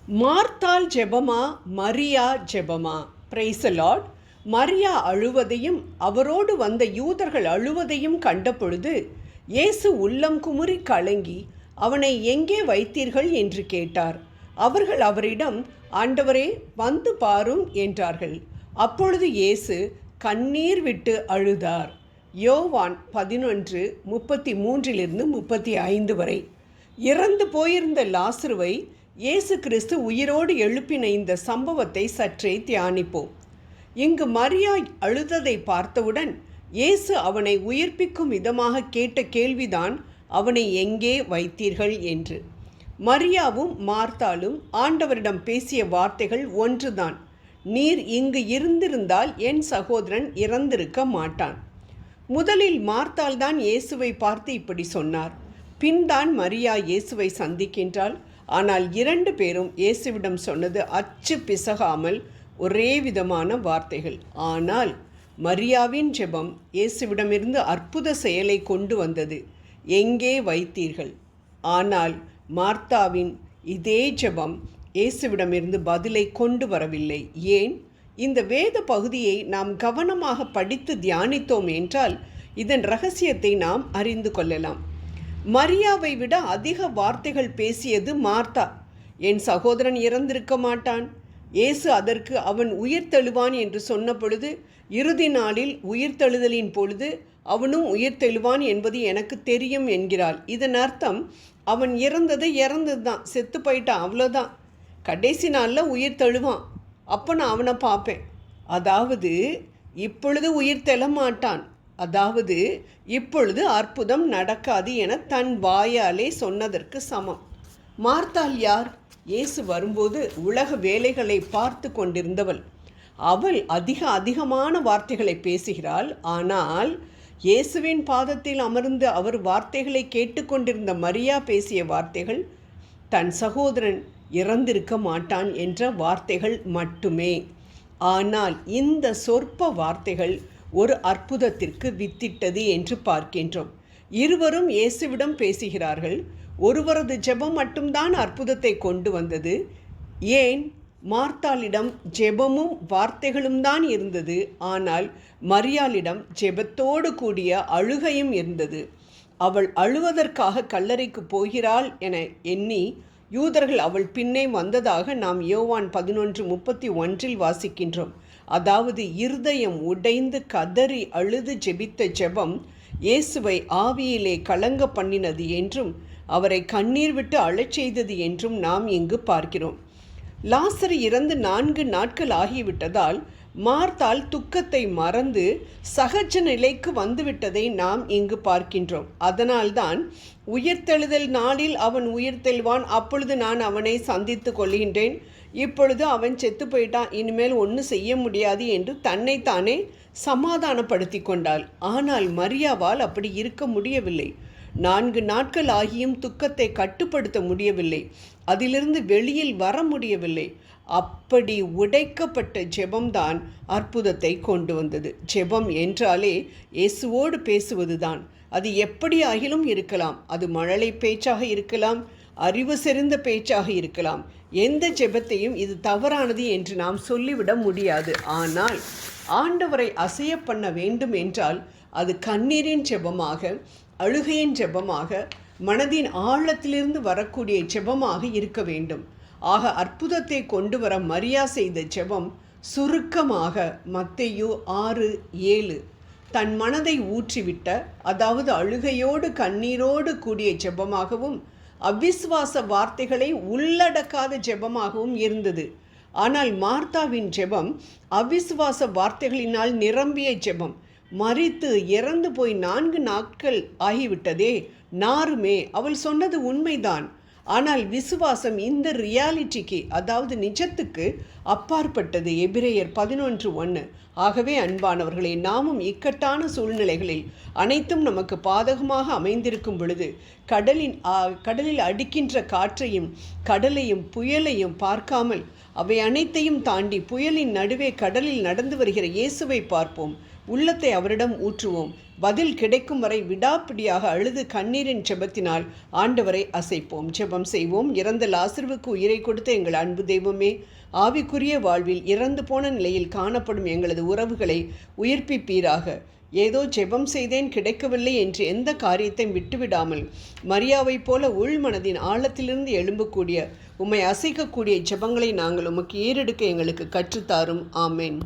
மார்த்தாள் ஜெபமா, மரியா ஜெபமா? Praise the Lord. மரியா அழுவதையும் அவரோடு வந்த யூதர்கள் அழுவதையும் கண்டபொழுது இயேசு உள்ளம் குமுறி கலங்கி, அவனை எங்கே வைத்தீர்கள் என்று கேட்டார். அவர்கள் அவரிடம், ஆண்டவரே, வந்து பாரும் என்றார்கள். அப்பொழுது இயேசு கண்ணீர் விட்டு அழுதார். யோவான் 11:33-35 வரை. இறந்து போயிருந்த லாசருவை இயேசு கிறிஸ்து உயிரோடு எழுப்பின இந்த சம்பவத்தை சற்றே தியானிப்போம். இங்கு மரியா அழுததை பார்த்தவுடன் இயேசு அவனை உயிர்ப்பிக்கும் விதமாக கேட்ட கேள்விதான், அவனை எங்கே வைத்தீர்கள் என்று. மரியாவும் மார்த்தாலும் ஆண்டவரிடம் பேசிய வார்த்தைகள் ஒன்றுதான். நீர் இங்கு இருந்திருந்தால் என் சகோதரன் இறந்திருக்க மாட்டான். முதலில் மார்த்தாள் தான் இயேசுவை பார்த்து இப்படி சொன்னார். பின்தான் மரியா இயேசுவை சந்திக்கின்றாள். ஆனால் இரண்டு பேரும் இயேசுவிடம் சொன்னது அச்சு பிசகாமல் ஒரே விதமான வார்த்தைகள். ஆனால் மரியாவின் ஜெபம் இயேசுவிடமிருந்து அற்புத செயலை கொண்டு வந்தது. எங்கே வைத்தீர்கள்? ஆனால் மார்த்தாவின் இதே ஜெபம் இயேசுவிடமிருந்து பதிலை கொண்டு வரவில்லை. ஏன்? இந்த வேத பகுதியை நாம் கவனமாக படித்து தியானித்தோம் என்றால் இதன் இரகசியத்தை நாம் அறிந்து கொள்ளலாம். மரியாவை விட அதிக வார்த்தைகள் பேசியது மார்த்தா. என் சகோதரன் இறந்திருக்க மாட்டான். இயேசு அதற்கு அவன் உயிர்த்தெழுவான் என்று சொன்ன பொழுது, இறுதி நாளில் உயிர்த்தெழுதலின் பொழுது அவனும் உயிர்த்தெழுவான் என்பது எனக்கு தெரியும் என்கிறாள். இதன் அர்த்தம் அவன் இறந்தது தான், செத்து போயிட்டான், அவ்வளோதான். கடைசி நாளில் உயிர்த்தெழுவான், அப்போ நான் அவனை பார்ப்பேன். அதாவது இப்பொழுது உயிர்த்தெழ மாட்டான், அதாவது இப்பொழுது அற்புதம் நடக்காது என தன் வாயாலே சொன்னதற்கு சமம். மார்த்தாள் யார்? இயேசு வரும்போது உலக வேலைகளை பார்த்து கொண்டிருந்தவள். அவள் அதிகமான வார்த்தைகளை பேசுகிறாள். ஆனால் இயேசுவின் பாதத்தில் அமர்ந்து அவர் வார்த்தைகளை கேட்டுக்கொண்டிருந்த மரியா பேசிய வார்த்தைகள் தன் சகோதரன் இறந்திருக்க மாட்டான் என்ற வார்த்தைகள் மட்டுமே. ஆனால் இந்த சொற்ப வார்த்தைகள் ஒரு அற்புதத்திற்கு வித்திட்டது என்று பார்க்கின்றோம். இருவரும் இயேசுவிடம் பேசுகிறார்கள். ஒருவரது ஜெபம் மட்டும்தான் அற்புதத்தை கொண்டு வந்தது. ஏன்? மார்த்தாளிடம் ஜெபமும் வார்த்தைகளும் தான் இருந்தது. ஆனால் மரியாளிடம் ஜெபத்தோடு கூடிய அழுகையும் இருந்தது. அவள் அழுவதற்காக கல்லறைக்கு போகிறாள் என எண்ணி யூதர்கள் அவள் பின்னே வந்ததாக நாம் யோவான் 11:31 வாசிக்கின்றோம். அதாவது இருதயம் உடைந்து கதறி அழுது ஜெபித்த ஜெபம் இயேசுவை ஆவியிலே கலங்க பண்ணினது என்றும் அவரை கண்ணீர் விட்டு அழச் செய்தது என்றும் நாம் இங்கு பார்க்கிறோம். லாசரு இறந்து 4 நாட்கள் ஆகிவிட்டதால் மார்த்தாள் துக்கத்தை மறந்து சகஜ நிலைக்கு வந்துவிட்டதை நாம் இங்கு பார்க்கின்றோம். அதனால்தான் உயிர்த்தெழுதல் நாளில் அவன் உயிர்த்தெழுவான், அப்பொழுது நான் அவனை சந்தித்து கொள்கின்றேன், இப்பொழுது அவன் செத்து போயிட்டான், இனிமேல் ஒன்றும் செய்ய முடியாது என்று தன்னைத்தானே சமாதானப்படுத்தி கொண்டாள். ஆனால் மரியாவால் அப்படி இருக்க முடியவில்லை. 4 நாட்கள் ஆகியும் துக்கத்தை கட்டுப்படுத்த முடியவில்லை. அதிலிருந்து வெளியில் வர முடியவில்லை. அப்படி உடைக்கப்பட்ட ஜெபம்தான் அற்புதத்தை கொண்டு வந்தது. ஜெபம் என்றாலே இயேசுவோடு பேசுவதுதான். அது எப்படி ஆகிலும் இருக்கலாம். அது மழலை பேச்சாக இருக்கலாம், அறிவு செறிந்த பேச்சாக இருக்கலாம். எந்த ஜெபத்தையும் இது தவறானது என்று நாம் சொல்லிவிட முடியாது. ஆனால் ஆண்டவரை அசைய பண்ண வேண்டும் என்றால் அது கண்ணீரின் ஜெபமாக, அழுகையின் ஜெபமாக, மனதின் ஆழத்திலிருந்து வரக்கூடிய ஜெபமாக இருக்க வேண்டும். ஆக அற்புதத்தை கொண்டு வர மரியா செய்த ஜெபம் சுருக்கமாக மத்தேயு 6:7 தன் மனதை ஊற்றிவிட்ட, அதாவது அழுகையோடு கண்ணீரோடு கூடிய ஜெபமாகவும் அவிசுவாச வார்த்தைகளை உள்ளடக்காத ஜெபமாகவும் இருந்தது. ஆனால் மார்த்தாவின் ஜெபம் அவிசுவாச வார்த்தைகளினால் நிரம்பிய ஜெபம். மரித்து இறந்து போய் 4 நாட்கள் ஆகிவிட்டதே, நாருமே. அவள் சொன்னது உண்மைதான். ஆனால் விசுவாசம் இந்த ரியாலிட்டிக்கு, அதாவது நிஜத்துக்கு அப்பாற்பட்டது. எபிரேயர் 11:1. ஆகவே அன்பானவர்களே, நாமும் இக்கட்டான சூழ்நிலைகளில் அனைத்தும் நமக்கு பாதகமாக அமைந்திருக்கும் பொழுது கடலில் அடிக்கின்ற காற்றையும் கடலையும் புயலையும் பார்க்காமல் அவை அனைத்தையும் தாண்டி புயலின் நடுவே கடலில் நடந்து வருகிற இயேசுவை பார்ப்போம். உள்ளத்தை அவரிடம் ஊற்றுவோம். பதில் கிடைக்கும் வரை விடாப்பிடியாக அழுது கண்ணீரின் ஜெபத்தினால் ஆண்டவரை அசைப்போம். ஜெபம் செய்வோம். இறந்த லாசருவுக்கு உயிரை கொடுத்த எங்கள் அன்பு தெய்வமே, ஆவிக்குரிய வாழ்வில் இறந்து போன நிலையில் காணப்படும் எங்களது உறவுகளை உயிர்ப்பிப்பீராக. ஏதோ ஜெபம் செய்தேன் கிடைக்கவில்லை என்று எந்த காரியத்தையும் விட்டுவிடாமல் மரியாவைப் போல உள்மனதின் ஆழத்திலிருந்து எழும்பக்கூடிய உம்மை அசைக்கக்கூடிய ஜெபங்களை நாங்கள் உமக்கு ஏறெடுக்க எங்களுக்கு கற்றுத்தாரும். ஆமேன்.